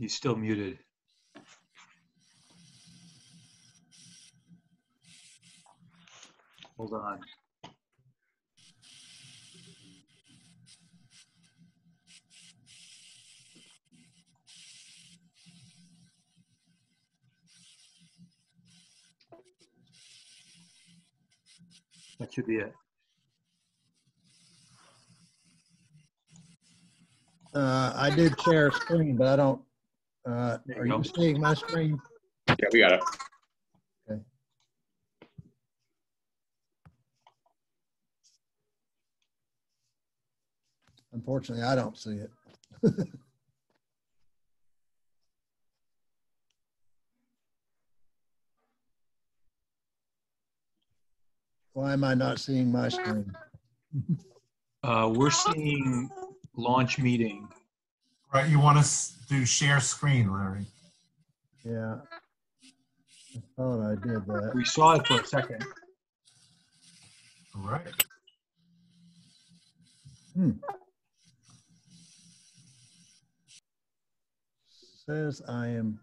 He's still muted. Hold on. That should be it. I did share a screen, but I don't. Are you seeing my screen? Yeah, we got it. Okay. Unfortunately, I don't see it. Why am I not seeing my screen? We're seeing launch meeting. Right, you want to do share screen, Larry. Yeah, I thought I did that. We saw it for a second. All right. Says I am.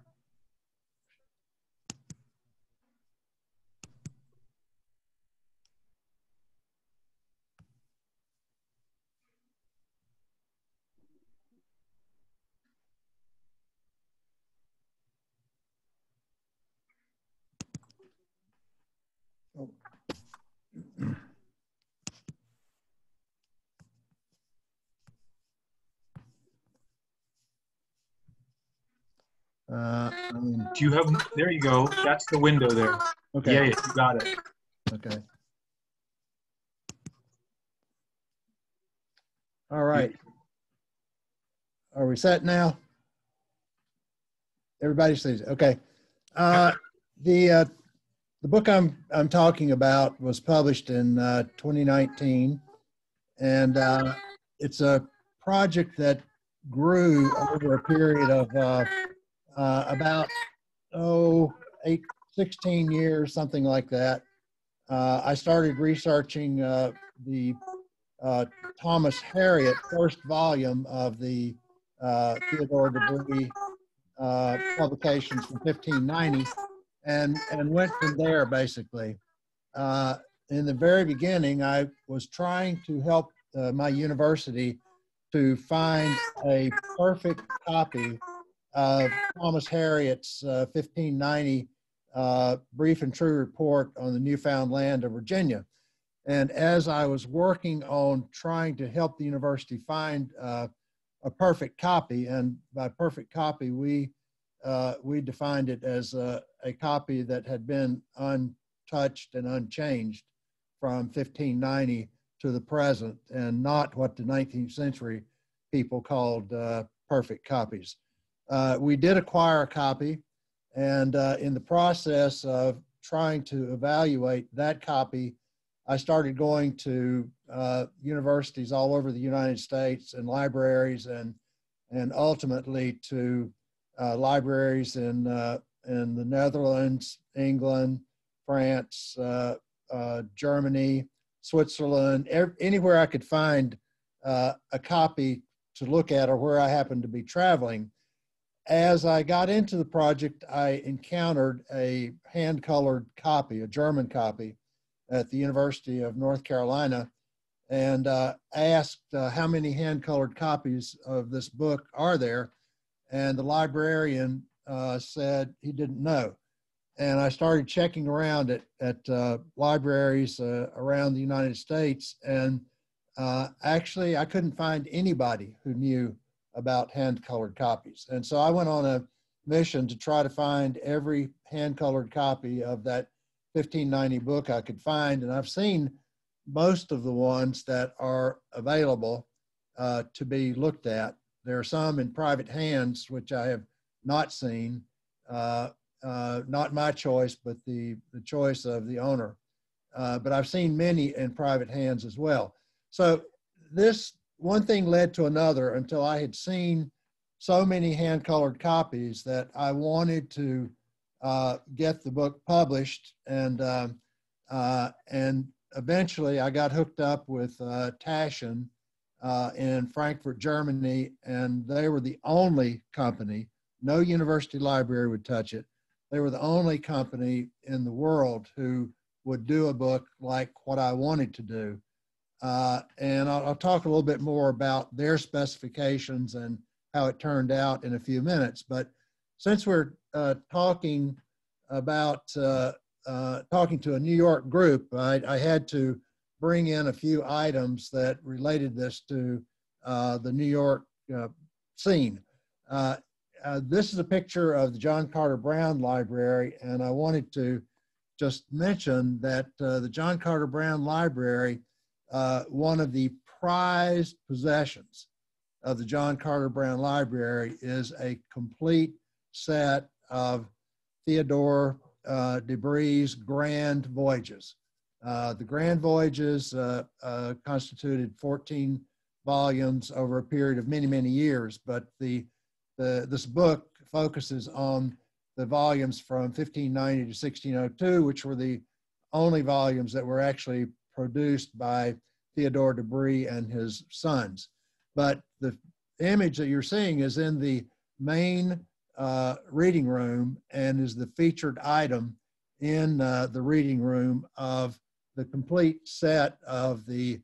Oh. Do you have, there you go. That's the window there. Okay. Yeah, you got it. Okay. All right. Are we set now? Everybody sees it. Okay. The book I'm talking about was published in 2019, and it's a project that grew over a period of about 16 years, something like that. I started researching the Thomas Harriot first volume of the Theodore Debris publications from 1590, and went from there basically. In the very beginning, I was trying to help my university to find a perfect copy of Thomas Harriot's 1590 brief and true report on the newfound land of Virginia. And as I was working on trying to help the university find a perfect copy, and by perfect copy, we defined it as a copy that had been untouched and unchanged from 1590 to the present, and not what the 19th century people called perfect copies. We did acquire a copy, and in the process of trying to evaluate that copy, I started going to universities all over the United States and libraries, and ultimately to libraries in the Netherlands, England, France, Germany, Switzerland, anywhere I could find a copy to look at, or where I happened to be traveling. As I got into the project, I encountered a hand-colored copy, a German copy, at the University of North Carolina, and asked how many hand-colored copies of this book are there, and the librarian said he didn't know. And I started checking around at libraries around the United States, and actually I couldn't find anybody who knew about hand-colored copies. And so I went on a mission to try to find every hand-colored copy of that 1590 book I could find, and I've seen most of the ones that are available to be looked at. There are some in private hands, which I have not seen, not my choice, but the choice of the owner. But I've seen many in private hands as well. So this one thing led to another until I had seen so many hand-colored copies that I wanted to get the book published, and eventually I got hooked up with Taschen in Frankfurt, Germany, and they were the only company No university library would touch it. They were the only company in the world who would do a book like what I wanted to do. And I'll talk a little bit more about their specifications and how it turned out in a few minutes. But since we're talking about talking to a New York group, I had to bring in a few items that related this to the New York scene. This is a picture of the John Carter Brown Library, and I wanted to just mention that the John Carter Brown Library, one of the prized possessions of the John Carter Brown Library is a complete set of Theodore de Brie's Grand Voyages. The Grand Voyages constituted 14 volumes over a period of many, many years, but this book focuses on the volumes from 1590 to 1602, which were the only volumes that were actually produced by Theodore de Brie and his sons. But the image that you're seeing is in the main reading room and is the featured item in the reading room of the complete set of the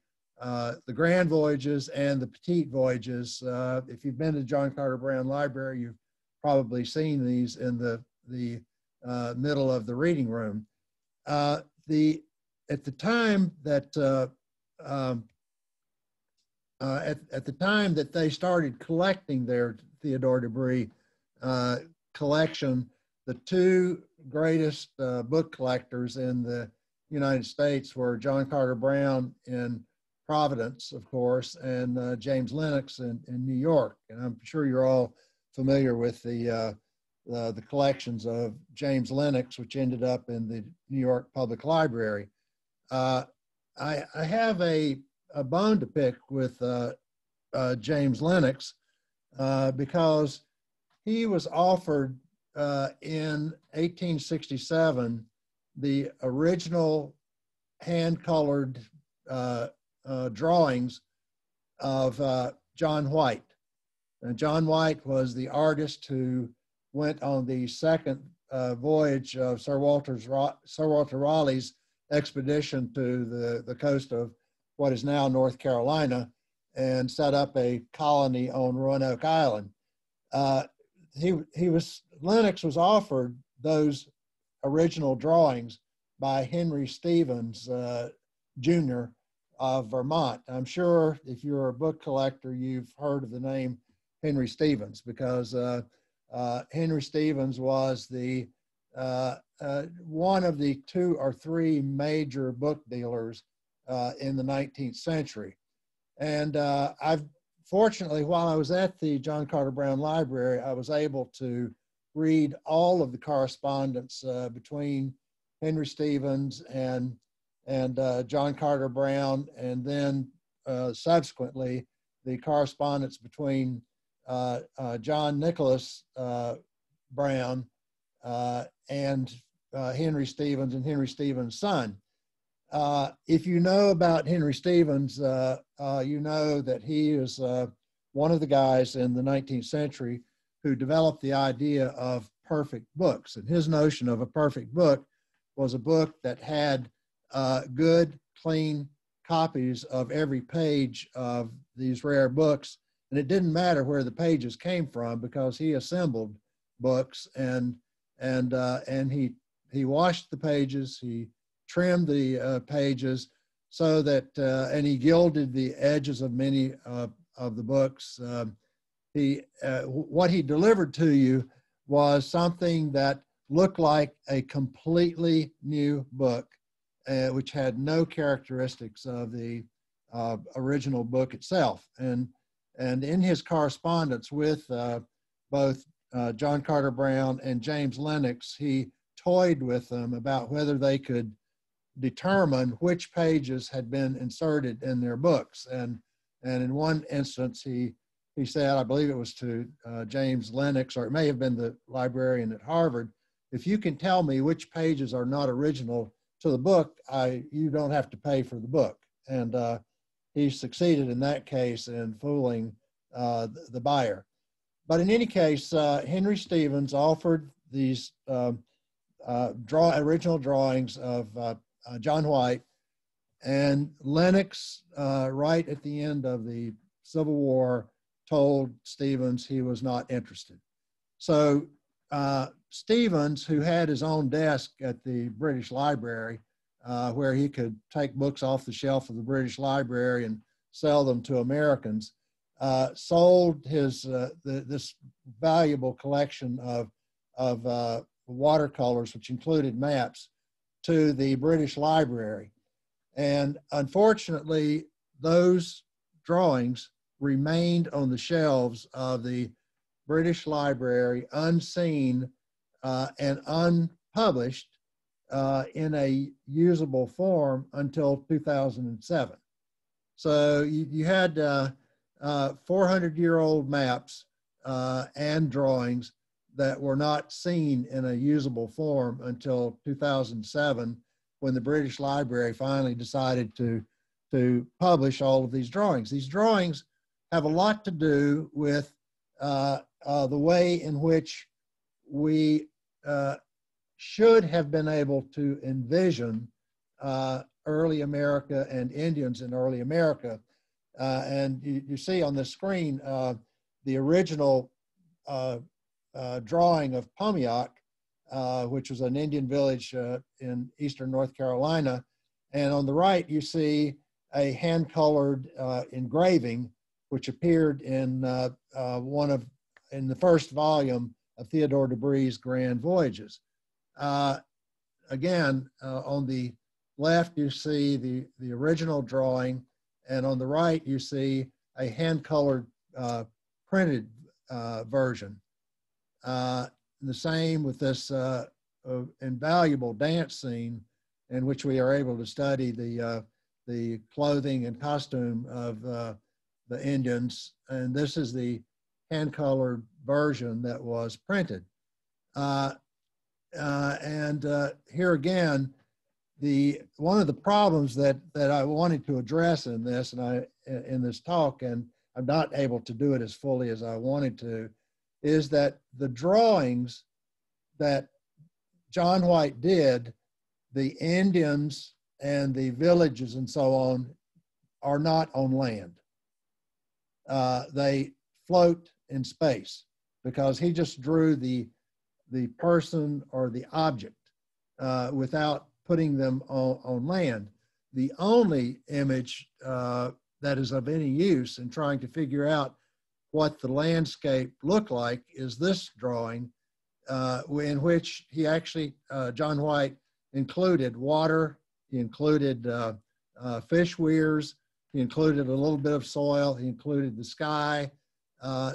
Grand Voyages and the Petite Voyages. If you've been to John Carter Brown Library, you've probably seen these in the middle of the reading room. At the time that at the time that they started collecting their Theodore de Brie collection, the two greatest book collectors in the United States were John Carter Brown in Providence, of course, and James Lennox in New York. And I'm sure you're all familiar with the collections of James Lennox, which ended up in the New York Public Library. I have a bone to pick with James Lennox because he was offered in 1867 the original hand-colored drawings of John White. And John White was the artist who went on the second voyage of Sir Walter Raleigh's expedition to the coast of what is now North Carolina and set up a colony on Roanoke Island. Lennox was offered those original drawings by Henry Stevens, Jr. of Vermont. I'm sure if you're a book collector, you've heard of the name Henry Stevens because Henry Stevens was the one of the 2 or 3 major book dealers in the 19th century. And fortunately, while I was at the John Carter Brown Library, I was able to read all of the correspondence between Henry Stevens and John Carter Brown, and then subsequently the correspondence between John Nicholas Brown and Henry Stevens and Henry Stevens' son. If you know about Henry Stevens, you know that he is one of the guys in the 19th century who developed the idea of perfect books. And his notion of a perfect book was a book that had good, clean copies of every page of these rare books. And it didn't matter where the pages came from because he assembled books and he washed the pages, he trimmed the pages so that, and he gilded the edges of many of the books. What he delivered to you was something that looked like a completely new book, which had no characteristics of the original book itself. And in his correspondence with both John Carter Brown and James Lennox, he toyed with them about whether they could determine which pages had been inserted in their books. And in one instance, he said, I believe it was to James Lennox, or it may have been the librarian at Harvard, if you can tell me which pages are not original to the book, you don't have to pay for the book. And he succeeded in that case in fooling the buyer. But in any case, Henry Stevens offered these original drawings of John White, and Lennox, right at the end of the Civil War, told Stevens he was not interested. So Stevens, who had his own desk at the British Library, where he could take books off the shelf of the British Library and sell them to Americans, sold his this valuable collection of watercolors, which included maps, to the British Library. And unfortunately, those drawings remained on the shelves of the British Library unseen and unpublished in a usable form until 2007. So you had 400-year-old maps and drawings that were not seen in a usable form until 2007, when the British Library finally decided to publish all of these drawings. These drawings have a lot to do with the way in which we should have been able to envision early America and Indians in early America. And you see on the screen the original drawing of Pomiak, which was an Indian village in eastern North Carolina. And on the right, you see a hand-colored engraving, which appeared in in the first volume of Theodore de Brie's Grand Voyages. Again, on the left, you see the original drawing, and on the right, you see a hand-colored printed version. The same with this invaluable dance scene, in which we are able to study the clothing and costume of the Indians, and this is the hand-colored version that was printed. And here again, one of the problems that I wanted to address in this talk, and I'm not able to do it as fully as I wanted to, is that the drawings that John White did, the Indians and the villages and so on, are not on land. They float in space, because he just drew the person or the object without putting them on land. The only image that is of any use in trying to figure out what the landscape looked like is this drawing, in which he actually, John White, included water, he included fish weirs, he included a little bit of soil, he included the sky.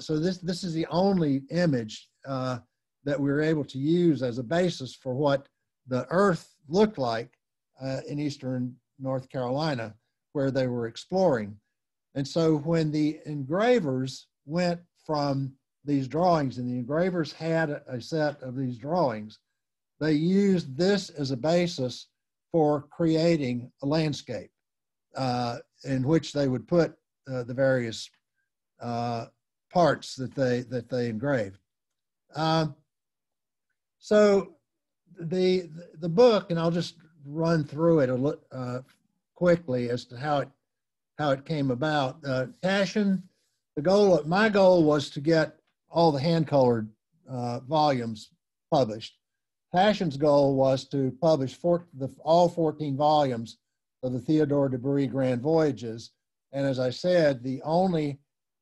So this is the only image that we were able to use as a basis for what the Earth looked like in eastern North Carolina, where they were exploring. And so when the engravers went from these drawings, and the engravers had a set of these drawings, they used this as a basis for creating a landscape in which they would put the various parts that they engraved. So the book, and I'll just run through it quickly as to how it came about. Taschen, my goal was to get all the hand-colored volumes published. Taschen's goal was to publish all 14 volumes of the Theodore de Brie Grand Voyages. And as I said, the only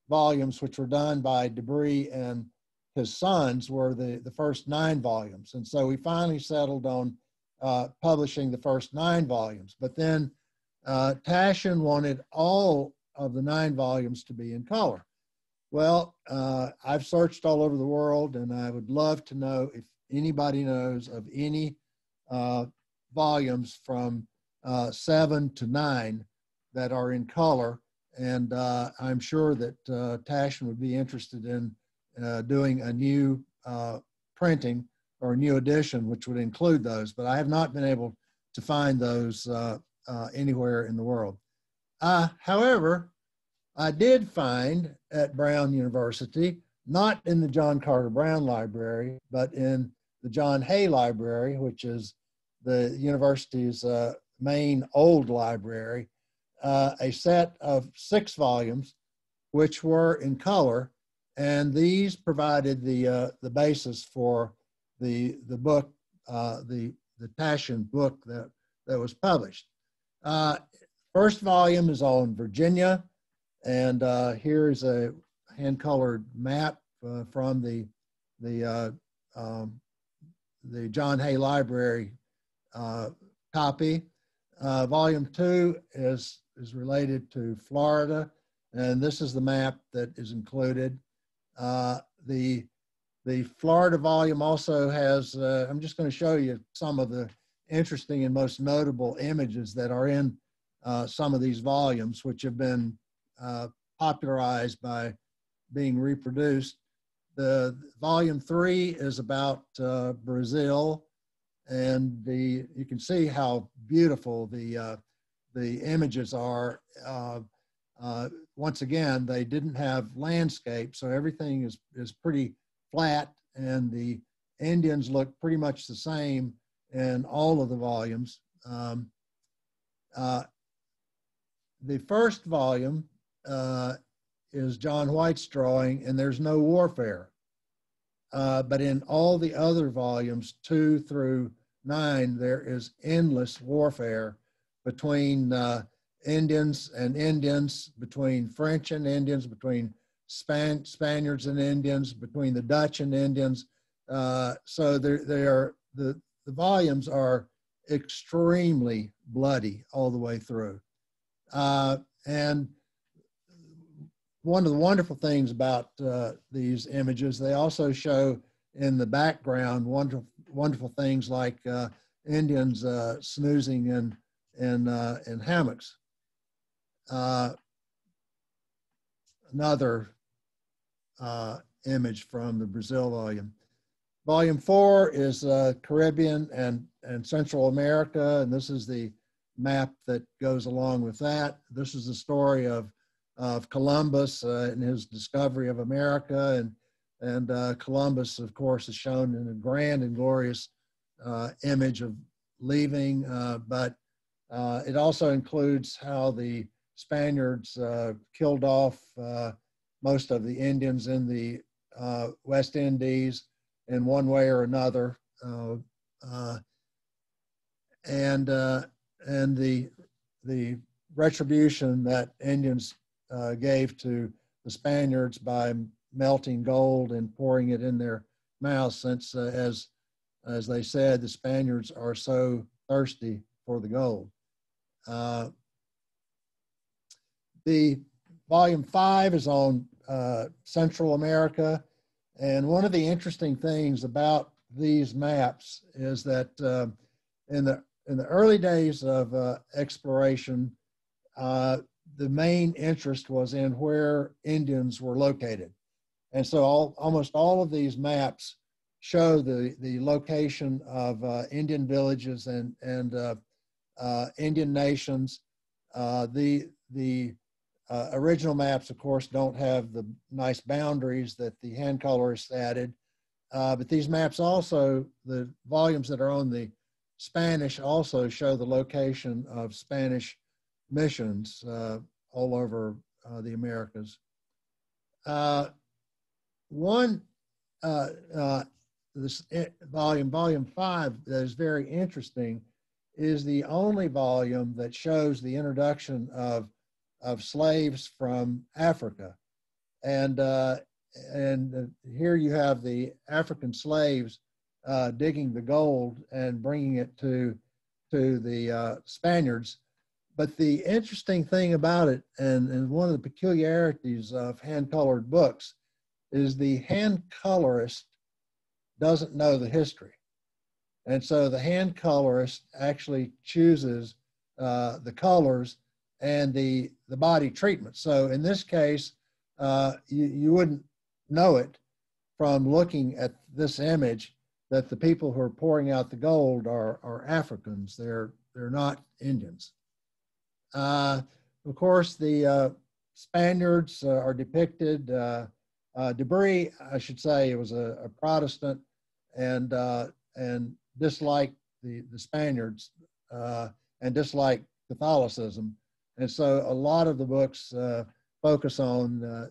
volumes which were done by de Brie and his sons were the first 9 volumes. And so we finally settled on publishing the first 9 volumes. But then Taschen wanted all of the 9 volumes to be in color. Well, I've searched all over the world, and I would love to know if anybody knows of any volumes from 7 to 9 that are in color. And I'm sure that Taschen would be interested in doing a new printing or a new edition, which would include those. But I have not been able to find those anywhere in the world. However, I did find at Brown University not in the John Carter Brown Library, but in the John Hay Library, which is the university's main old library, a set of 6 volumes, which were in color, and these provided the basis for the book, the Taschen book that was published. First volume is on Virginia, and here is a hand-colored map from the John Hay Library copy. Volume 2 is related to Florida, and this is the map that is included. The Florida volume also has, I'm just going to show you some of the interesting and most notable images that are in some of these volumes, which have been popularized by being reproduced. The volume 3 is about Brazil, and you can see how beautiful the images are. Once again, they didn't have landscape, so everything is pretty flat, and the Indians look pretty much the same in all of the volumes. The first volume is John White's drawing, and there's no warfare. But in all the other volumes, 2 through 9, there is endless warfare between Indians and Indians, between French and Indians, between Spaniards and Indians, between the Dutch and Indians. So the volumes are extremely bloody all the way through. And one of the wonderful things about these images, they also show in the background wonderful things like Indians snoozing in hammocks. Another image from the Brazil volume. Volume 4 is Caribbean and Central America, and this is the map that goes along with that. This is the story of Columbus and his discovery of America, and Columbus, of course, is shown in a grand and glorious image of leaving, but it also includes how the Spaniards killed off most of the Indians in the West Indies in one way or another, and the retribution that Indians gave to the Spaniards by melting gold and pouring it in their mouths, since as they said, the Spaniards are so thirsty for the gold. The volume 5 is on Central America, and one of the interesting things about these maps is that in the early days of exploration, the main interest was in where Indians were located. And so almost all of these maps show the location of Indian villages and Indian nations. The original maps, of course, don't have the nice boundaries that the hand colorists added, but these maps also, the volumes that are on the Spanish, also show the location of Spanish missions all over the Americas. This volume 5, that is very interesting, is the only volume that shows the introduction of slaves from Africa. And here you have the African slaves digging the gold and bringing it to the Spaniards. But the interesting thing about it, and one of the peculiarities of hand-colored books, is the hand colorist doesn't know the history. And so the hand colorist actually chooses the colors and the body treatment. So in this case, you wouldn't know it from looking at this image that the people who are pouring out the gold are Africans. They're not Indians. Of course, the Spaniards are depicted Debris, I should say, was a Protestant and disliked the Spaniards and disliked Catholicism. And so a lot of the books focus on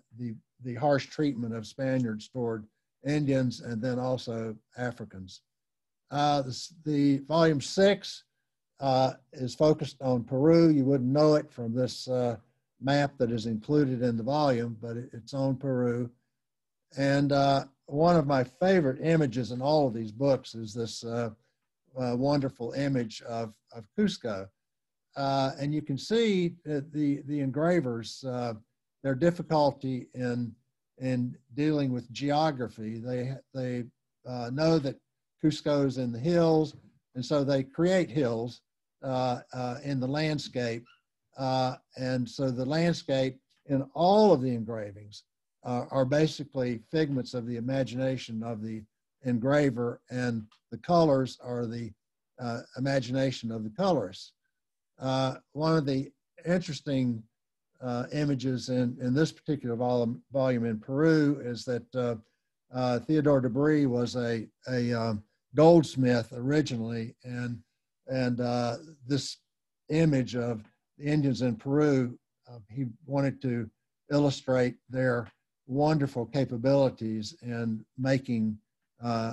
the harsh treatment of Spaniards toward Indians and then also Africans. The volume 6 is focused on Peru. You wouldn't know it from this map that is included in the volume, but it's on Peru. And one of my favorite images in all of these books is this wonderful image of Cusco. And you can see the engravers, their difficulty in dealing with geography. They know that Cusco is in the hills, and so they create hills in the landscape. And so the landscape in all of the engravings are basically figments of the imagination of the engraver, and the colors are the imagination of the colorist. One of the interesting images in this particular volume in Peru is that Theodore Debris was a goldsmith originally, and this image of the Indians in Peru, he wanted to illustrate their wonderful capabilities in making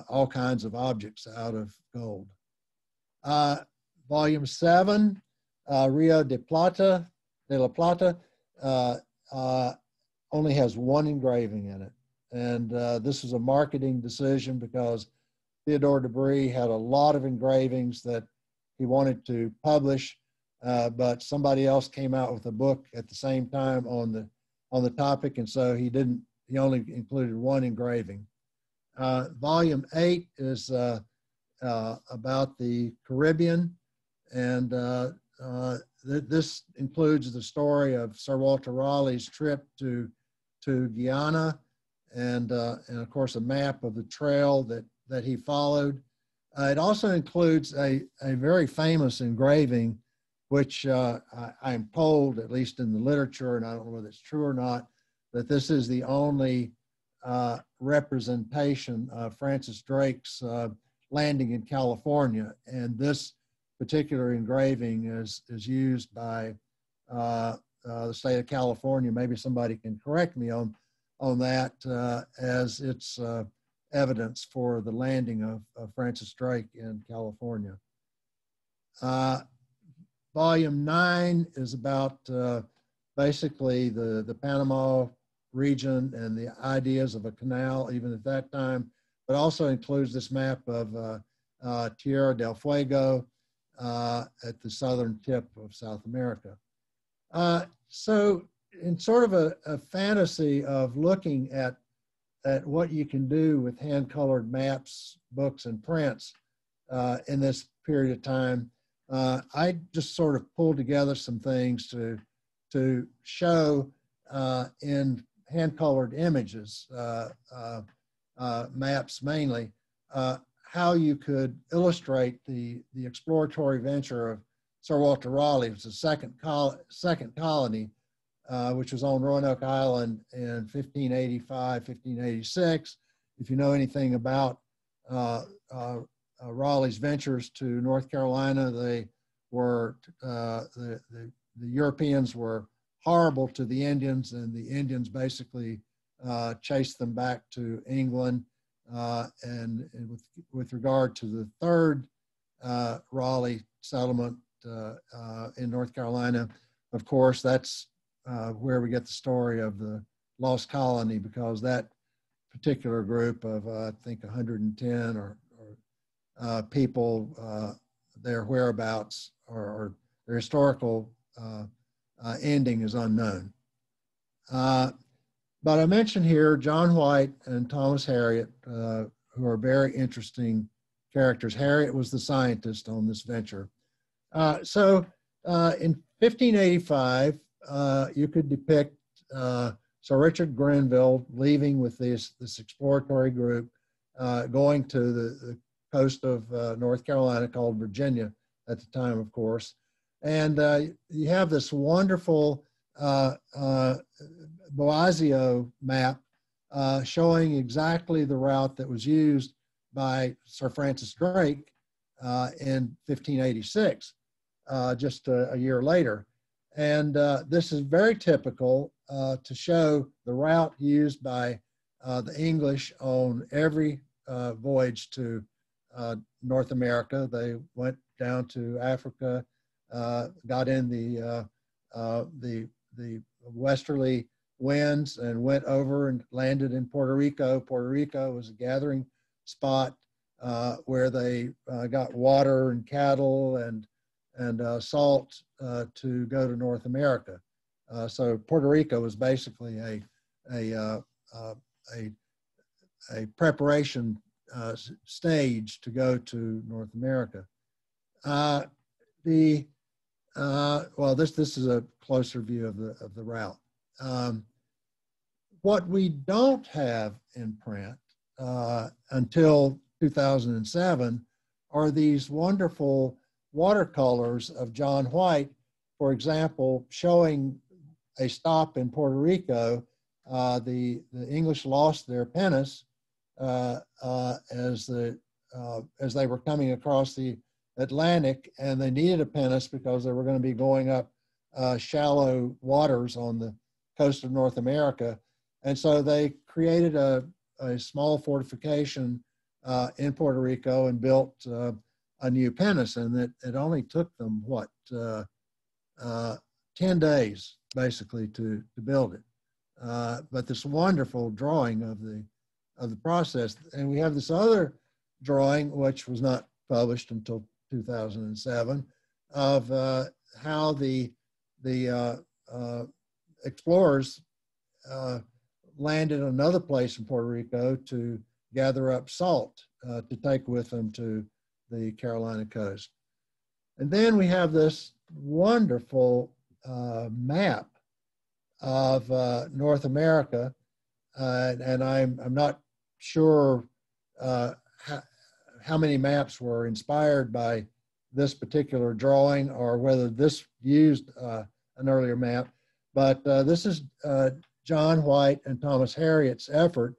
all kinds of objects out of gold. Volume 7, Rio de la Plata, only has one engraving in it. And this was a marketing decision because Theodore Debris had a lot of engravings that he wanted to publish, but somebody else came out with a book at the same time on the topic, and so he only included one engraving. Volume 8 is about the Caribbean, and this includes the story of Sir Walter Raleigh's trip to Guyana, and of course a map of the trail that he followed. It also includes a very famous engraving, which I'm told, at least in the literature, and I don't know whether it's true or not, that this is the only representation of Francis Drake's landing in California. And this particular engraving is used by the state of California. Maybe somebody can correct me on that as its evidence for the landing of Francis Drake in California. Volume 9 is about basically the Panama region and the ideas of a canal, even at that time, but also includes this map of Tierra del Fuego at the southern tip of South America. So in sort of a fantasy of looking at what you can do with hand-colored maps, books, and prints in this period of time, I just sort of pulled together some things to show in hand-colored images, maps mainly, how you could illustrate the exploratory venture of Sir Walter Raleigh. It was the second colony, which was on Roanoke Island in 1585, 1586. If you know anything about Raleigh's ventures to North Carolina, they were, the Europeans were horrible to the Indians, and the Indians basically chased them back to England. And with regard to the third Raleigh settlement in North Carolina, of course, that's where we get the story of the lost colony, because that particular group of, I think, 110 or people, their whereabouts or their historical ending is unknown. But I mentioned here John White and Thomas Harriot, who are very interesting characters. Harriot was the scientist on this venture. So in 1585, you could depict Sir Richard Grenville leaving with this exploratory group, going to the coast of North Carolina, called Virginia at the time, of course. And you have this wonderful Boazio map showing exactly the route that was used by Sir Francis Drake in 1586, just a year later. And this is very typical to show the route used by the English on every voyage to North America. They went down to Africa, got in the westerly winds and went over and landed in Puerto Rico. Puerto Rico was a gathering spot where they got water and cattle and salt to go to North America. So Puerto Rico was basically a preparation stage to go to North America. Well, this is a closer view of the route. What we don't have in print until 2007 are these wonderful watercolors of John White, for example, showing a stop in Puerto Rico. The English lost their pinnace as they were coming across the Atlantic, and they needed a pinnace because they were going to be going up shallow waters on the coast of North America. And so they created a small fortification in Puerto Rico and built a new pinnace, and it only took them, 10 days basically to build it. But this wonderful drawing of the process. And we have this other drawing, which was not published until 2007, of how the explorers landed another place in Puerto Rico to gather up salt to take with them to the Carolina coast. And then we have this wonderful map of North America, and I'm not sure how many maps were inspired by this particular drawing or whether this used an earlier map, but this is John White and Thomas Harriot's effort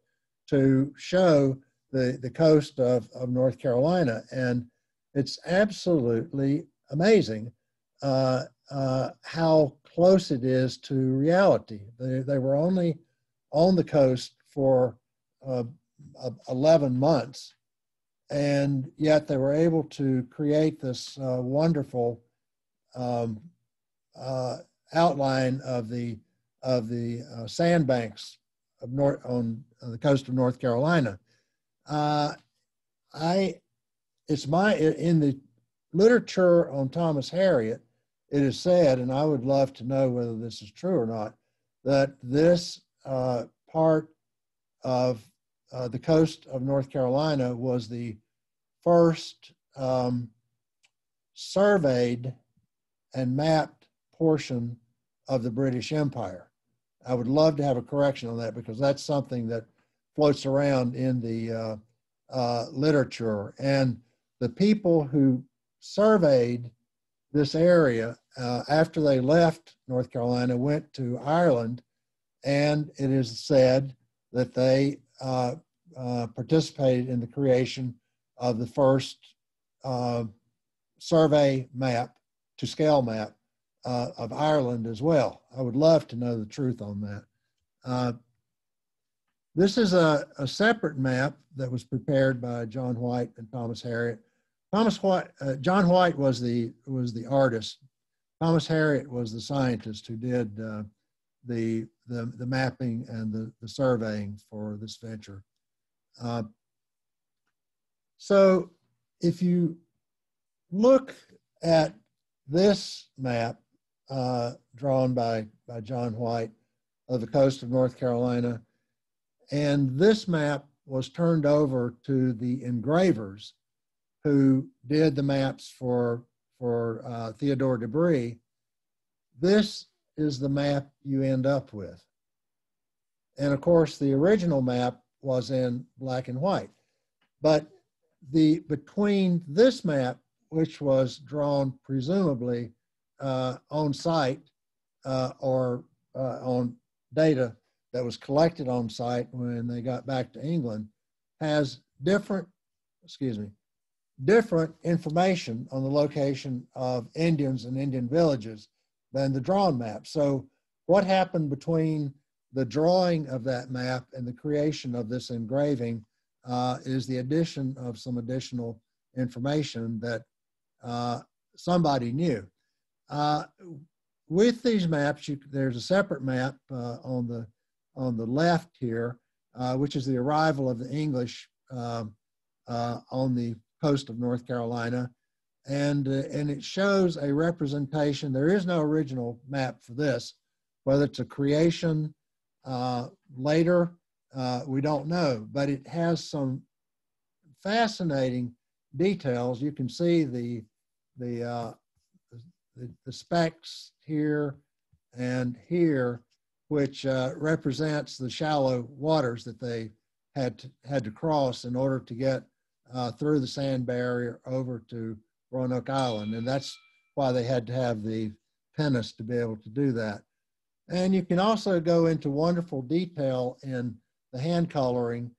to show the coast of North Carolina. And it's absolutely amazing how close it is to reality. They were only on the coast for 11 months, and yet they were able to create this wonderful outline of the sandbanks of on the coast of North Carolina. In the literature on Thomas Harriot, it is said, and I would love to know whether this is true or not, that this part of the coast of North Carolina was the first surveyed and mapped portion of the British Empire. I would love to have a correction on that, because that's something that floats around in the literature. And the people who surveyed this area after they left North Carolina went to Ireland, and it is said that they participated in the creation of the first survey map to scale map of Ireland as well. I would love to know the truth on that. This is a separate map that was prepared by John White and Thomas Harriot. John White was the artist. Thomas Harriot was the scientist who did the mapping and the surveying for this venture. So if you look at this map drawn by John White of the coast of North Carolina, and this map was turned over to the engravers who did the maps for Theodore de Bry, this is the map you end up with. And of course, the original map was in black and white. But between this map, which was drawn presumably on site or on data that was collected on site when they got back to England has different information on the location of Indians and Indian villages than the drawn map. So what happened between the drawing of that map and the creation of this engraving is the addition of some additional information that somebody knew. With these maps, there's a separate map on the left here, which is the arrival of the English on the coast of North Carolina, and it shows a representation. There is no original map for this, whether it's a creation later, we don't know, but it has some fascinating details. You can see the specks here and here, which represents the shallow waters that they had to cross in order to get through the sand barrier over to Roanoke Island. And that's why they had to have the pinnace to be able to do that. And you can also go into wonderful detail in the hand coloring.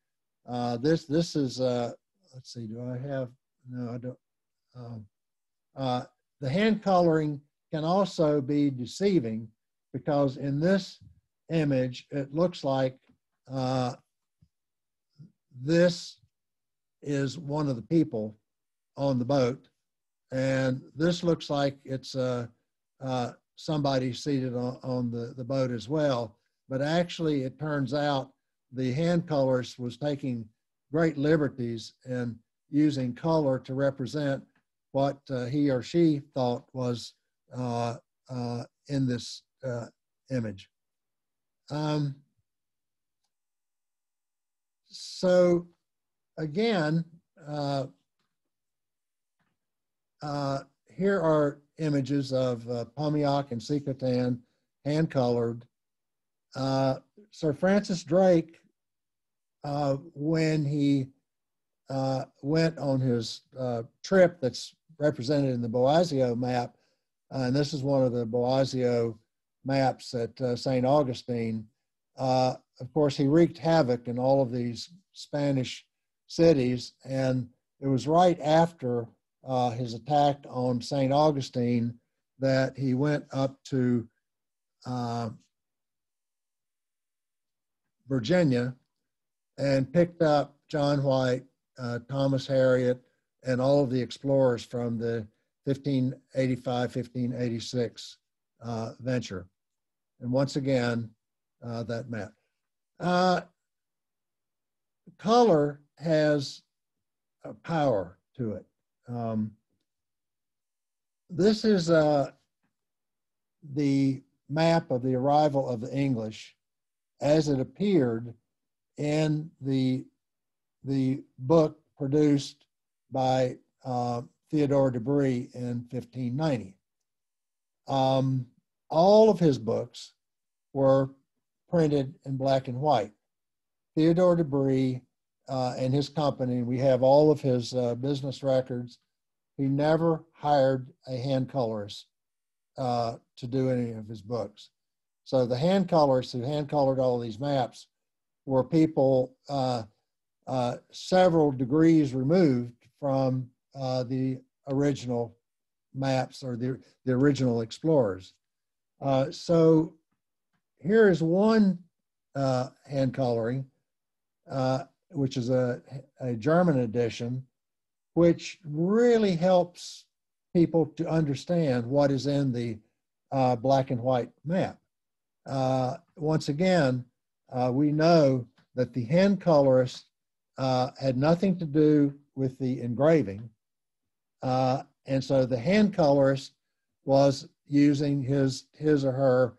This is, let's see, do I have, no, I don't. The hand coloring can also be deceiving because in this image, it looks like this is one of the people on the boat. And this looks like it's somebody seated on the boat as well. But actually, it turns out the hand colorist was taking great liberties in using color to represent what he or she thought was in this image. So again, here are images of Pomiak and Secotan, hand-colored. Sir Francis Drake, when he went on his trip that's represented in the Boazio map, and this is one of the Boazio maps at St. Augustine. Of course, he wreaked havoc in all of these Spanish cities, and it was right after his attack on St. Augustine that he went up to Virginia and picked up John White, Thomas Harriot, and all of the explorers from the 1585, 1586 venture. And once again, that map. Color has a power to it. This is the map of the arrival of the English as it appeared in the book produced by Theodore de Bry in 1590. All of his books were printed in black and white. Theodore de Bry and his company, we have all of his business records. He never hired a hand colorist to do any of his books. So the hand colorists who hand colored all of these maps were people several degrees removed from the original maps or the original explorers. So here is one hand coloring, which is a German edition, which really helps people to understand what is in the black and white map. Once again, we know that the hand colorist had nothing to do with the engraving. And so the hand colorist was using his or her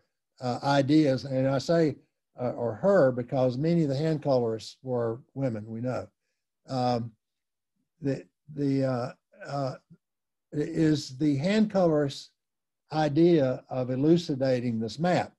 ideas. And I say or her because many of the hand colorists were women, we know. Is the hand colorist's idea of elucidating this map.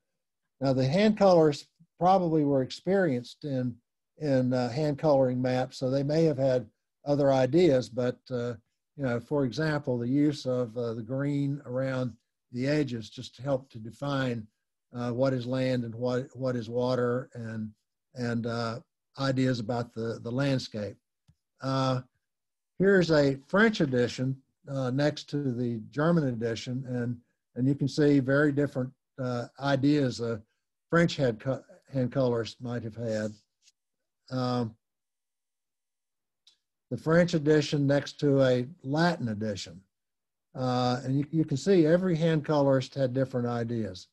Now the hand colorists probably were experienced in hand coloring maps, so they may have had other ideas, but you know, for example, the use of the green around the edges just helped to define what is land and what is water, and ideas about the landscape. Here's a French edition next to the German edition, and you can see very different ideas French hand colorists might have had. The French edition next to a Latin edition. And you can see every hand colorist had different ideas.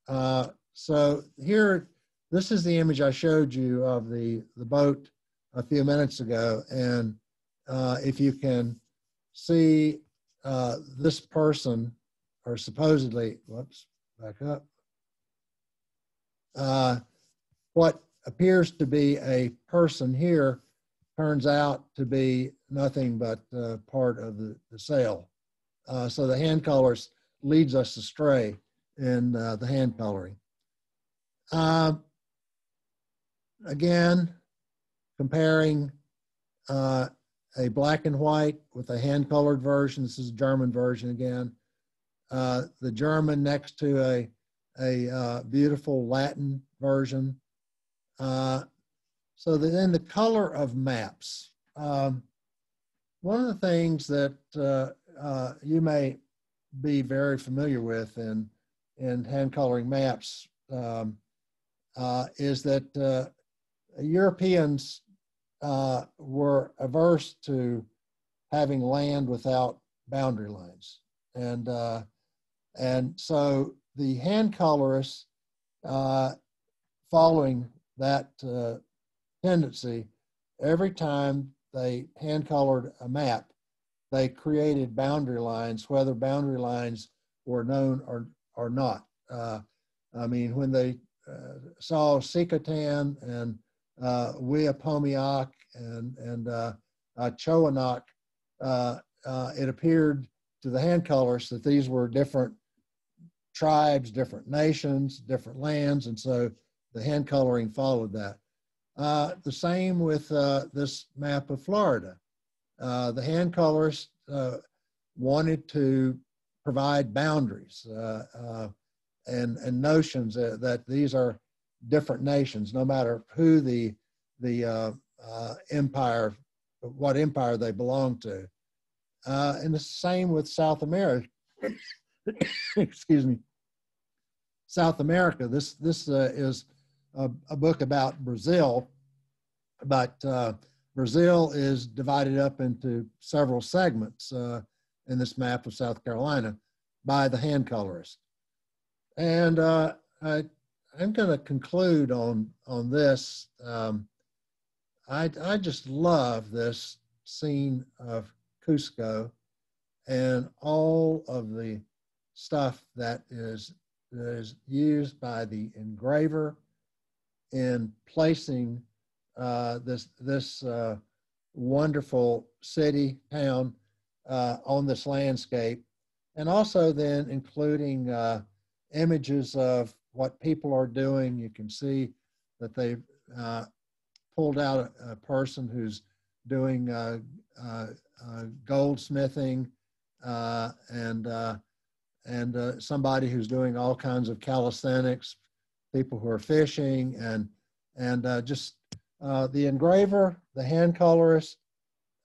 So here, this is the image I showed you of the boat a few minutes ago. And if you can see this person, or supposedly, whoops, back up. What appears to be a person here turns out to be nothing but part of the sail. So the hand colorist leads us astray in the hand coloring. Again, comparing a black and white with a hand colored version. This is a German version again. The German next to a beautiful Latin version. So then the color of maps. One of the things that you may be very familiar with in hand coloring maps is that Europeans were averse to having land without boundary lines. And so the hand colorists, following that tendency, every time they hand colored a map, they created boundary lines, whether boundary lines were known or not. I mean, when they saw Sikatan and Weapomiak and Chowanak, it appeared to the hand colorists that these were different tribes, different nations, different lands, and so the hand coloring followed that. The same with this map of Florida. The hand colorists wanted to provide boundaries and notions that these are different nations, no matter who the empire, what empire they belong to. And the same with South America. Excuse me. South America. This is a book about Brazil, but Brazil is divided up into several segments in this map of South Carolina by the hand colorist. And I'm going to conclude on this. I just love this scene of Cusco and all of the stuff that is used by the engraver in placing this wonderful city, town on this landscape, and also then including images of what people are doing. You can see that they've pulled out a person who's doing goldsmithing and somebody who's doing all kinds of calisthenics, people who are fishing, and just the engraver, the hand colorist,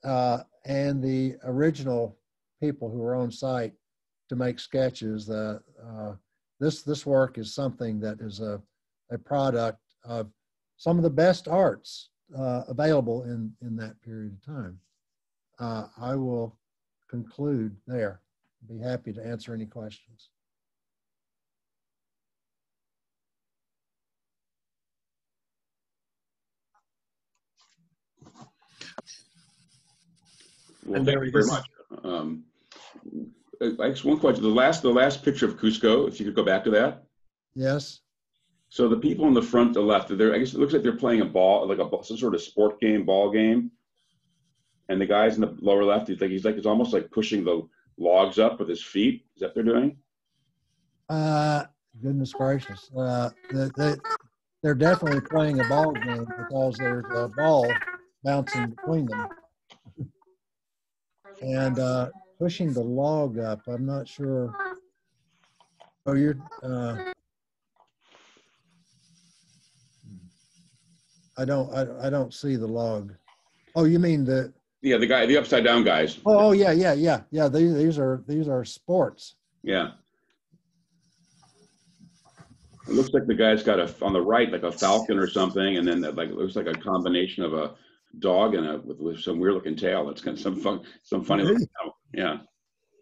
and the original people who are on site to make sketches. This work is something that is a product of some of the best arts available in that period of time. I will conclude there. Be happy to answer any questions. Well, thank you very much. I guess one question: the last picture of Cusco, if you could go back to that. Yes. So the people in the front, the left, I guess it looks like they're playing a ball, like some sort of sport game, ball game. And the guys in the lower left, he's almost like pushing the logs up with his feet. Is that what they're doing? Goodness gracious. They're definitely playing a ball game because there's a ball bouncing between them. And pushing the log up, I'm not sure. Oh, you're, I don't see the log. Oh, you mean the? Yeah, the upside down guys. Oh, yeah. These are sports. Yeah. It looks like the guy's got on the right, like a falcon or something, and then like it looks like a combination of a dog and with some weird looking tail. It's got some funny looking tail. Yeah.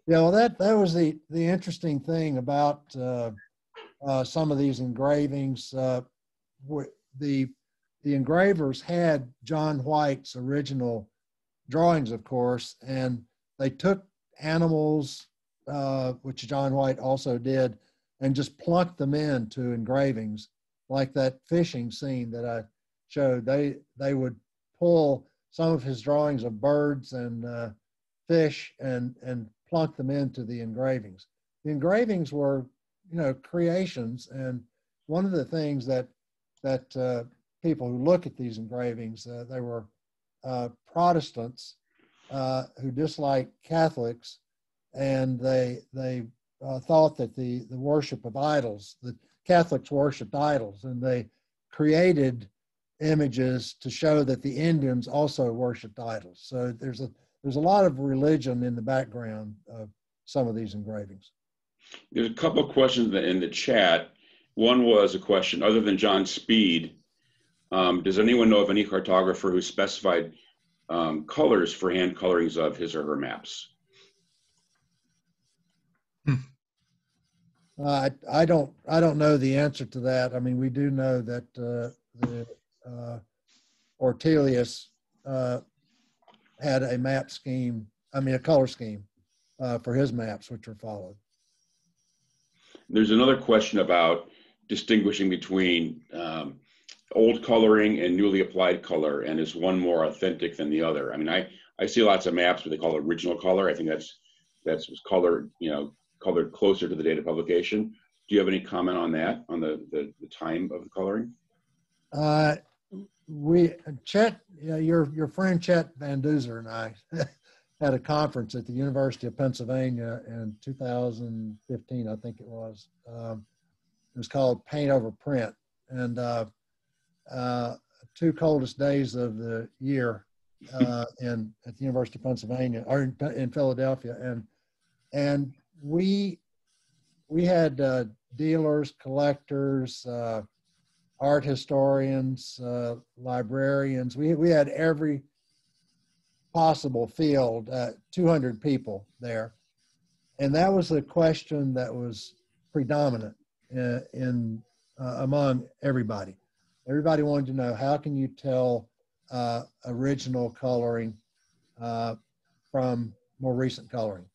Yeah, well, that was the interesting thing about some of these engravings. The engravers had John White's original drawings, of course, and they took animals, which John White also did, and just plunked them into engravings, like that fishing scene that I showed. They would pull some of his drawings of birds and fish and plunk them into the engravings. The engravings were, creations, and one of the things that people who look at these engravings, they were Protestants who disliked Catholics, and they thought that the worship of idols, the Catholics worshipped idols, and they created images to show that the Indians also worshipped idols. So there's a lot of religion in the background of some of these engravings. There's a couple of questions in the chat. One was a question, other than John Speed, does anyone know of any cartographer who specified colors for hand colorings of his or her maps? I don't know the answer to that. I mean, we do know that Ortelius had a map scheme, a color scheme for his maps, which were followed. There's another question about distinguishing between old coloring and newly applied color, and is one more authentic than the other? I mean, I see lots of maps where they call it original color. I think that's colored, colored closer to the date of publication. Do you have any comment on that, on the time of the coloring? Chet, your friend Chet Van Duzer and I had a conference at the University of Pennsylvania in 2015, I think it was. It was called Paint Over Print, and 2 coldest days of the year at the University of Pennsylvania, or in Philadelphia, and we had dealers, collectors, art historians, librarians. We had every possible field, 200 people there. And that was the question that was predominant among everybody. Everybody wanted to know, how can you tell original coloring from more recent coloring?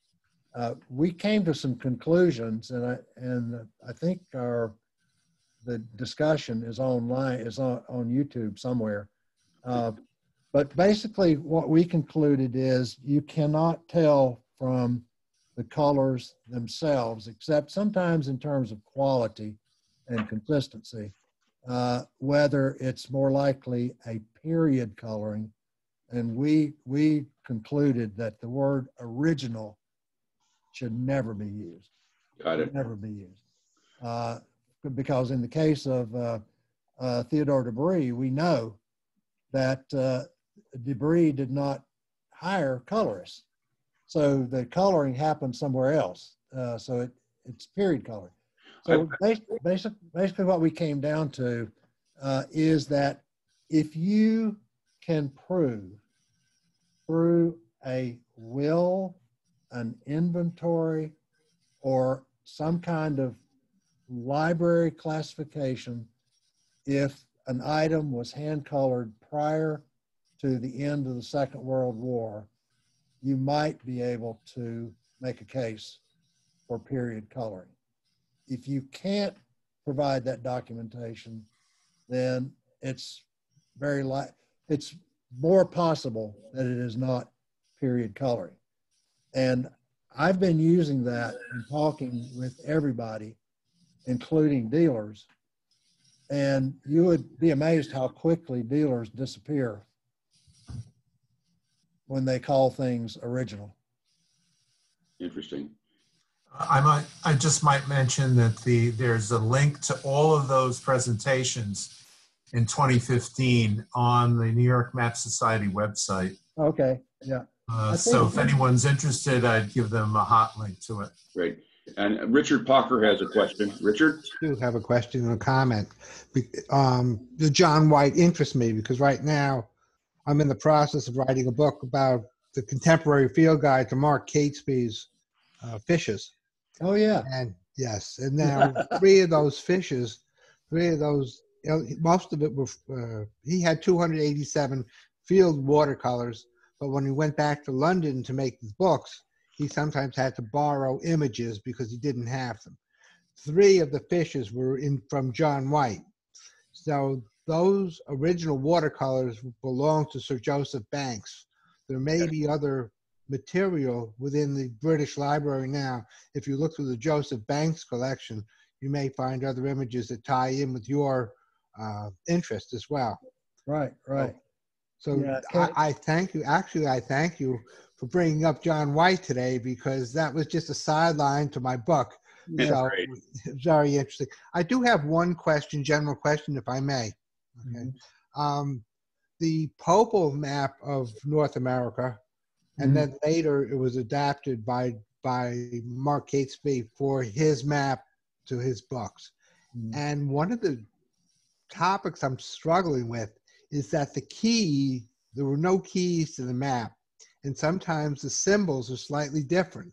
We came to some conclusions, and I think the discussion is online, is on YouTube somewhere. But basically what we concluded is you cannot tell from the colors themselves, except sometimes in terms of quality and consistency, whether it's more likely a period coloring. And we concluded that the word original should never be used. Got it. Never be used. Because in the case of Theodore Debris, we know that Debris did not hire colorists. So the coloring happened somewhere else. So it's period coloring. So basically what we came down to is that if you can prove through a will, an inventory, or some kind of library classification, if an item was hand colored prior to the end of the Second World War, you might be able to make a case for period coloring. If you can't provide that documentation, then it's it's more possible that it is not period coloring. And I've been using that and talking with everybody, including dealers, and you would be amazed how quickly dealers disappear when they call things original. Interesting. I just might mention that there's a link to all of those presentations in 2015 on the New York Map Society website. Okay, yeah. So if anyone's interested, I'd give them a hot link to it. Great. And Richard Parker has a question. Richard? I do have a question and a comment. The John White interests me because right now I'm in the process of writing a book about the contemporary field guide to Mark Catesby's fishes. Oh, yeah. And yes, and now three of those, most of it were, he had 287 field watercolors, but when he went back to London to make his books, he sometimes had to borrow images because he didn't have them. Three of the fishes were from John White. So those original watercolors belong to Sir Joseph Banks. There may be other material within the British Library now. If you look through the Joseph Banks collection, you may find other images that tie in with your interest as well. Right, right. So yeah, I thank you. Actually, I thank you for bringing up John White today because that was just a sideline to my book. Yeah. So very interesting. I do have one question, general question, if I may. Okay. Mm-hmm. The Popal map of North America, and then later it was adapted by Mark Catesby for his map to his books. And one of the topics I'm struggling with is that there were no keys to the map, and sometimes the symbols are slightly different.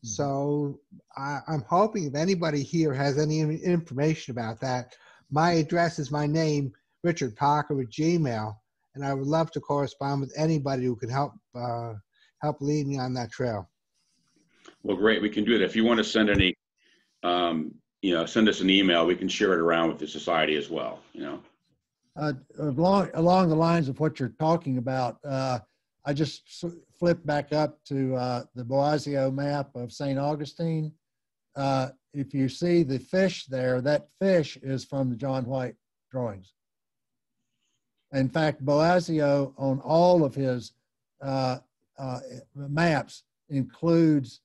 So I'm hoping if anybody here has any information about that, my address is my name, Richard Parker at Gmail, and I would love to correspond with anybody who can help lead me on that trail. Well, great. We can do it. If you want to send any, send us an email. We can share it around with the society as well. Along the lines of what you're talking about, I just flipped back up to the Boazio map of St. Augustine. If you see the fish there, that fish is from the John White drawings. In fact, Boazio on all of his maps includes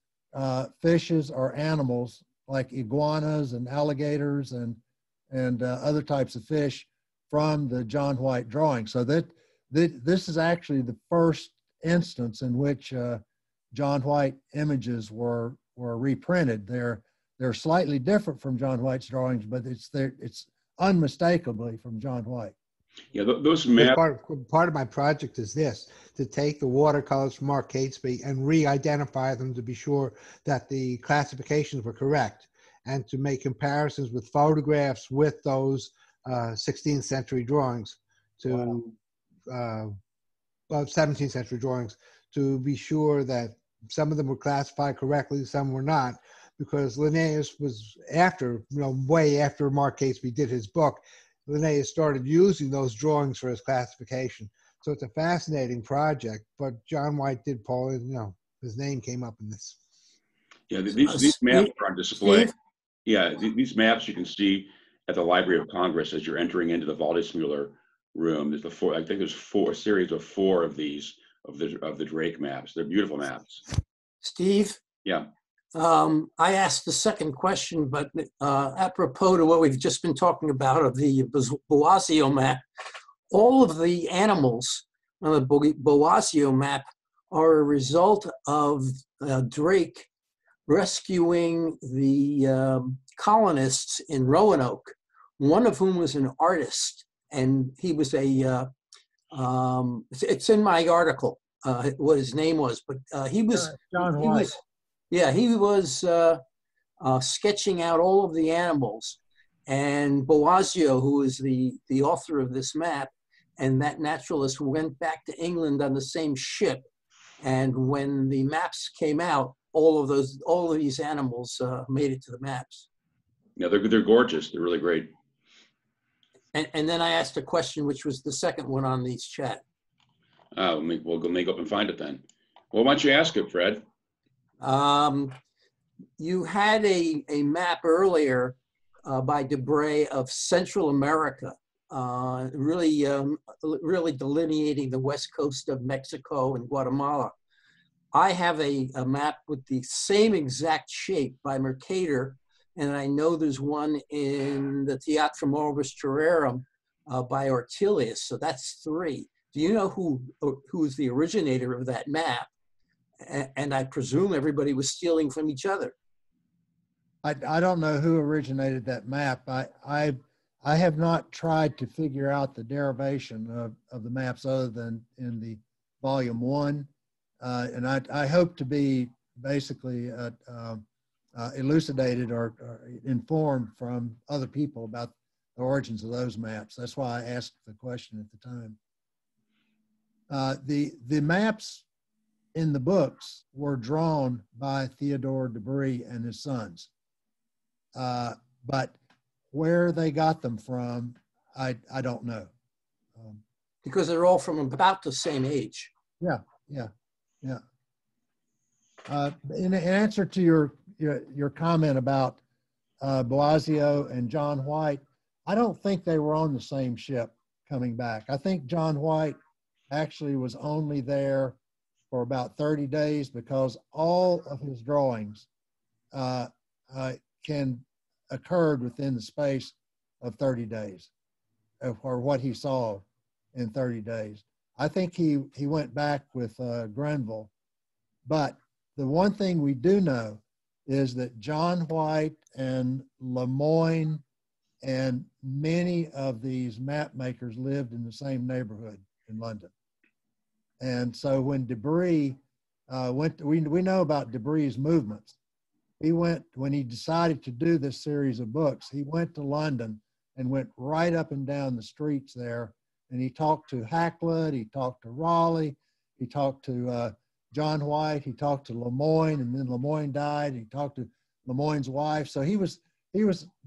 fishes or animals like iguanas and alligators and other types of fish from the John White drawing. So this is actually the first instance in which John White images were reprinted. They're slightly different from John White's drawings, but it's unmistakably from John White. Yeah, those maps. Part of my project is this, to take the watercolors from Mark Catesby and re-identify them to be sure that the classifications were correct, and to make comparisons with photographs with those 16th century drawings to 17th century drawings, to be sure that some of them were classified correctly, some were not, because Linnaeus was way after Mark Catesby did his book, Linnaeus started using those drawings for his classification. So it's a fascinating project, but John White did his name came up in this. Yeah, these maps are on display. Yeah, these maps you can see at the Library of Congress as you're entering into the Waldesmuller room. There's a series of four of these of the Drake maps. They're beautiful maps. Steve? Yeah. I asked the second question, but apropos to what we've just been talking about of the Boazio map, all of the animals on the Boazio map are a result of Drake rescuing the colonists in Roanoke, one of whom was an artist, and he was it's in my article what his name was, but he was John White. He was sketching out all of the animals, and Boazio, who is the author of this map, and that naturalist went back to England on the same ship. And when the maps came out, all of these animals made it to the maps. Yeah, they're gorgeous. They're really great. And then I asked a question, which was the second one on these chat. We'll go make up and find it then. Well, why don't you ask it, Fred? You had a map earlier by Debray of Central America, really delineating the west coast of Mexico and Guatemala. I have a map with the same exact shape by Mercator, and I know there's one in the Teatrum Orbis Terrarum by Ortelius. So that's 3. Do you know who's the originator of that map? And I presume everybody was stealing from each other. I don't know who originated that map. I have not tried to figure out the derivation of the maps other than in the volume 1. And I hope to be basically elucidated or informed from other people about the origins of those maps. That's why I asked the question at the time. The maps in the books were drawn by Theodore de Bry and his sons. But where they got them from, I don't know. Because they're all from about the same age. Yeah. In answer to your comment about Boazio and John White, I don't think they were on the same ship coming back. I think John White actually was only there for about 30 days because all of his drawings occurred within the space of 30 days, or what he saw in 30 days. I think he went back with Grenville, but the one thing we do know is that John White and Lemoyne and many of these map makers lived in the same neighborhood in London. And so when de Bry we know about de Bry's movements. When he decided to do this series of books, he went to London and went right up and down the streets there. And he talked to Hakluyt, he talked to Raleigh, he talked to John White, he talked to Lemoyne, and then Lemoyne died. He talked to Lemoyne's wife. So he was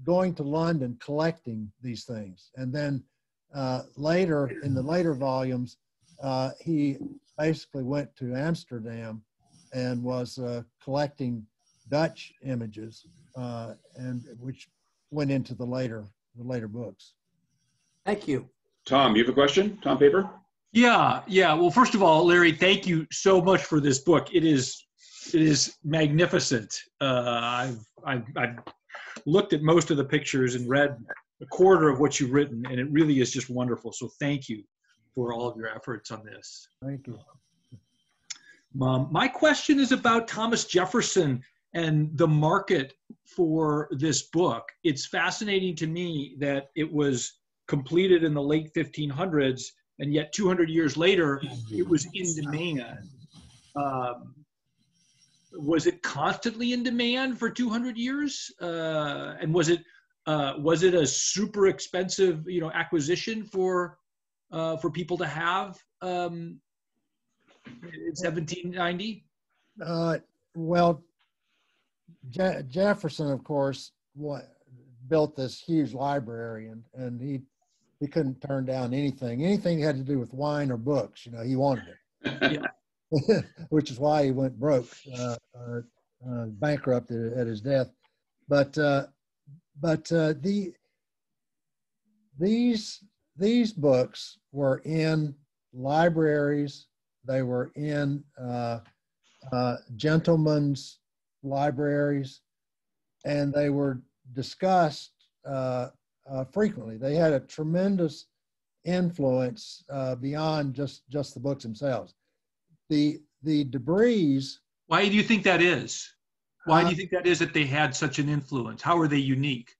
going to London collecting these things. And then later, in the later volumes, he basically went to Amsterdam and was collecting Dutch images, and which went into the later books. Thank you. Tom, you have a question? Tom Paper? Yeah. Well, first of all, Larry, thank you so much for this book. It is magnificent. I've looked at most of the pictures and read a quarter of what you've written, and it really is just wonderful. So thank you for all of your efforts on this. Thank you. My question is about Thomas Jefferson and the market for this book. It's fascinating to me that it was completed in the late 1500s, and yet 200 years later, it was in demand. Was it constantly in demand for 200 years? And was it a super expensive, acquisition for people to have in 1790? Well, Jefferson, of course, built this huge library, and he couldn't turn down anything that had to do with wine or books. He wanted it. Yeah. Which is why he went broke, bankrupt at his death. But these books were in libraries. They were in gentlemen's libraries, and they were discussed frequently. They had a tremendous influence beyond just the books themselves. The de Brys. Why do you think that is? Why do you think that is that they had such an influence? How are they unique?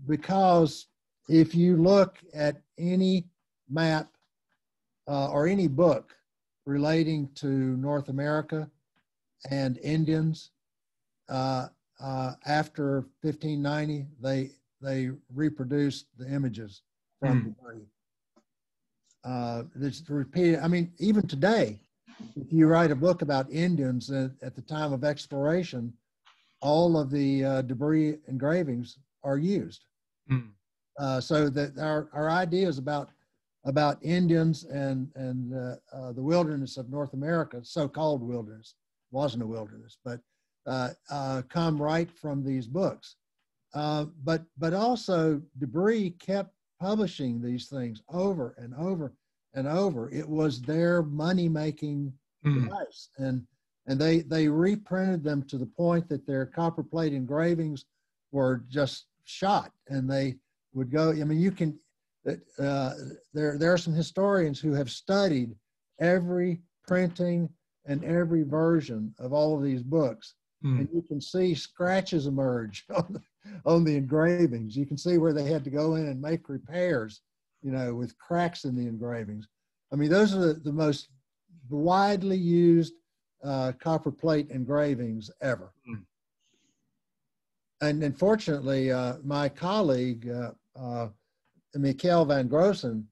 Because if you look at any map or any book relating to North America and Indians after 1590, they reproduced the images from de Bry. It's repeated. I mean, even today, if you write a book about Indians at the time of exploration, all of the de Bry engravings are used. So that our ideas about Indians and the wilderness of North America, so-called wilderness, wasn't a wilderness, but come right from these books. But also de Bry kept publishing these things over and over and over. It was their money-making device, and they reprinted them to the point that their copper plate engravings were just shot, and they would go. I mean, there are some historians who have studied every printing and every version of all of these books. And you can see scratches emerge on the engravings. You can see where they had to go in and make repairs, with cracks in the engravings. I mean, those are the most widely used copper plate engravings ever. And unfortunately, my colleague, Mikhail van Grossen,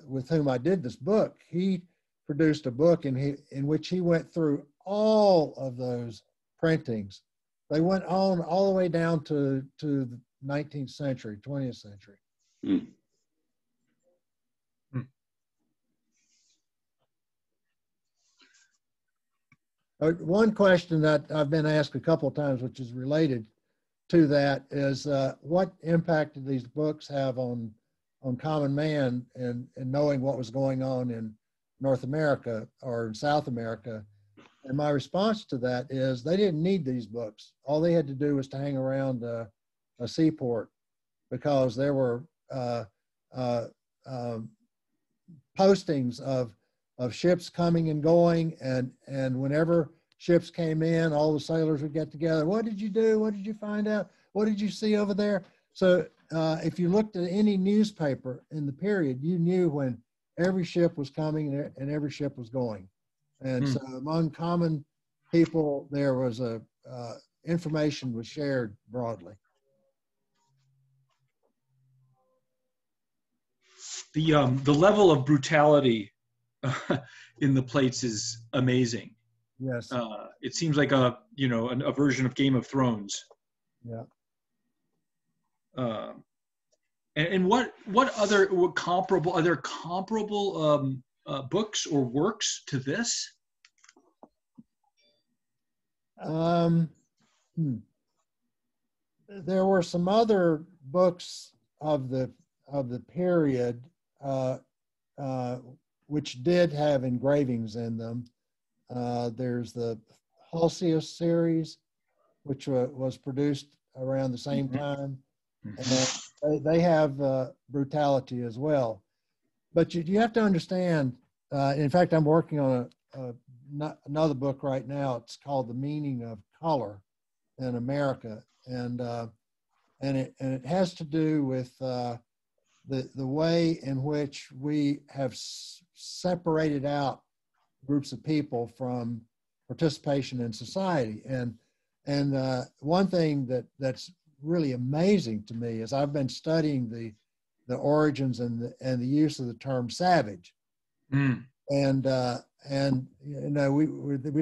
with whom I did this book, he produced a book in which he went through all of those printings. They went on all the way down to the 19th century, 20th century. One question that I've been asked a couple of times, which is related to that, is what impact did these books have on common man and knowing what was going on in North America or in South America? And my response to that is they didn't need these books. All they had to do was to hang around a seaport, because there were postings of ships coming and going, and whenever ships came in, all the sailors would get together. What did you do? What did you find out? What did you see over there? So if you looked at any newspaper in the period, you knew when every ship was coming and every ship was going. And so among common people, there was information was shared broadly. The level of brutality in the plates is amazing. Yes. It seems like a version of Game of Thrones. Yeah. And what other comparable, are there comparable books or works to this? There were some other books of the period which did have engravings in them. There's the Holsius series, which was produced around the same time, and they have brutality as well. But you have to understand. In fact, I'm working on another book right now. It's called "The Meaning of Color in America," and it has to do with the way in which we have separated out groups of people from participation in society. And one thing that's really amazing to me is I've been studying the origins and the use of the term savage. And we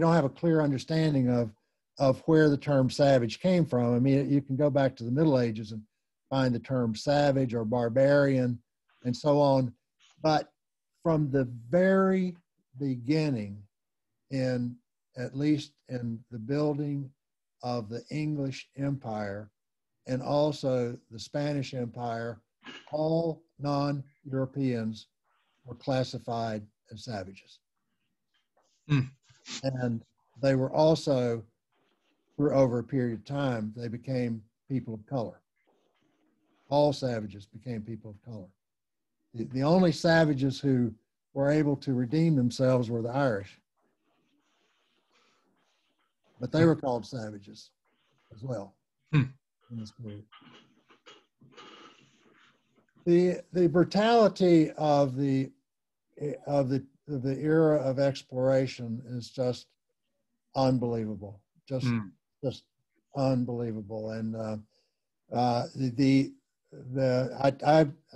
don't have a clear understanding of where the term savage came from. I mean, you can go back to the Middle Ages and find the term savage or barbarian and so on. But from the very beginning, at least in the building of the English Empire and also the Spanish Empire, all non-Europeans were classified as savages. And they were also, for over a period of time, they became people of color. All savages became people of color. The only savages who were able to redeem themselves were the Irish. But they were called savages as well in this period. The brutality of the era of exploration is just unbelievable, just unbelievable. And I'm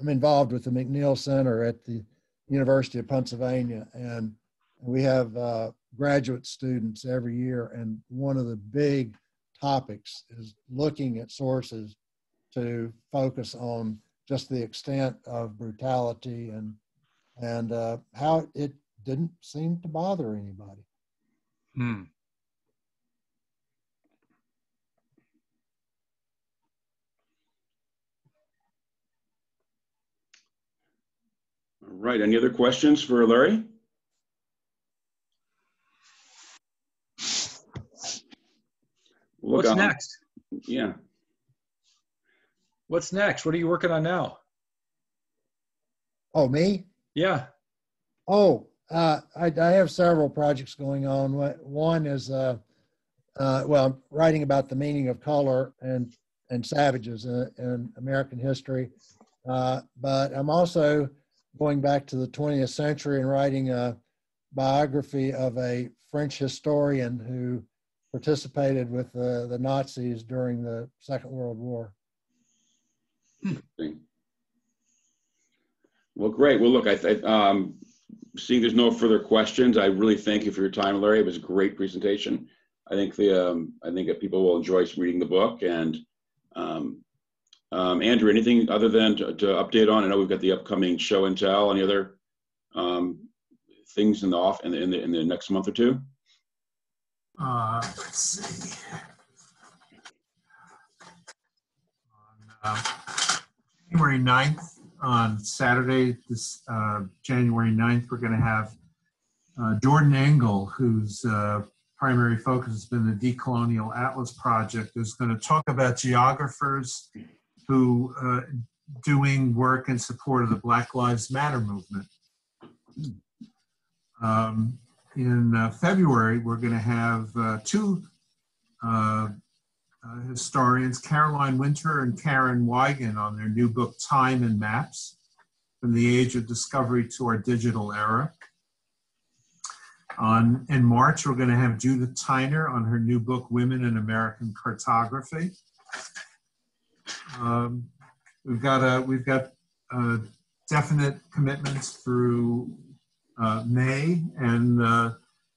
involved with the McNeil Center at the University of Pennsylvania, and we have graduate students every year, and one of the big topics is looking at sources to focus on just the extent of brutality and how it didn't seem to bother anybody. All right, any other questions for Larry? What's next? Yeah. What's next? What are you working on now? Oh, me? Yeah. Oh, I have several projects going on. One is, well, I'm writing about the meaning of color and savages in American history. But I'm also going back to the 20th century and writing a biography of a French historian who participated with the Nazis during the Second World War. Well, great. Well, look, seeing there's no further questions, I really thank you for your time, Larry. It was a great presentation. I think that people will enjoy reading the book. And Andrew, anything other than to update on? I know we've got the upcoming show and tell. Any other things in the next month or two? Let's see. On January 9th, on Saturday, this January 9th, we're going to have Jordan Engel, whose primary focus has been the Decolonial Atlas Project, is going to talk about geographers who doing work in support of the Black Lives Matter movement. In February, we're going to have two historians, Caroline Winter and Karen Wigan, on their new book, Time and Maps, From the Age of Discovery to Our Digital Era. In March, we're going to have Judith Tyner on her new book, Women in American Cartography. We've got definite commitments through May, and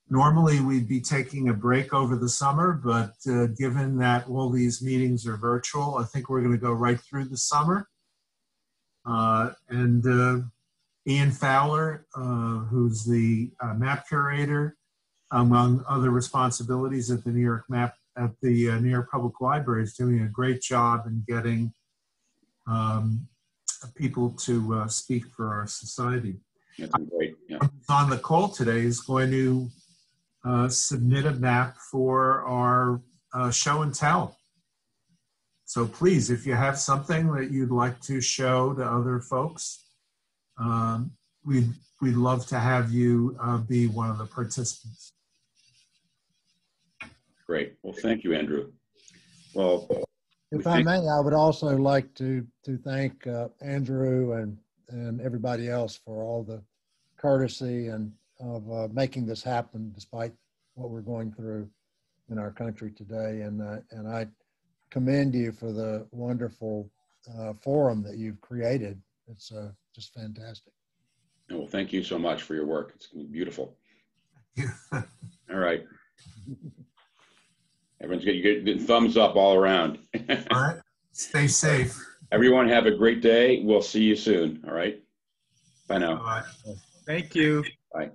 normally we'd be taking a break over the summer, but given that all these meetings are virtual, I think we're going to go right through the summer. Ian Fowler, who's the map curator, among other responsibilities at the New York New York Public Library, is doing a great job in getting people to speak for our society. That's great. Yeah. On the call today is going to submit a map for our show and tell. So please, if you have something that you'd like to show to other folks, we'd love to have you be one of the participants. Great. Well, thank you, Andrew. Well, if I may, I would also like to thank Andrew and everybody else for all the courtesy and of making this happen despite what we're going through in our country today. And I commend you for the wonderful forum that you've created. It's just fantastic. well, thank you so much for your work. It's beautiful. All right. Everyone's getting thumbs up all around. All right. Stay safe. Everyone have a great day. We'll see you soon. All right. Bye now. Bye. Thank you. Bye.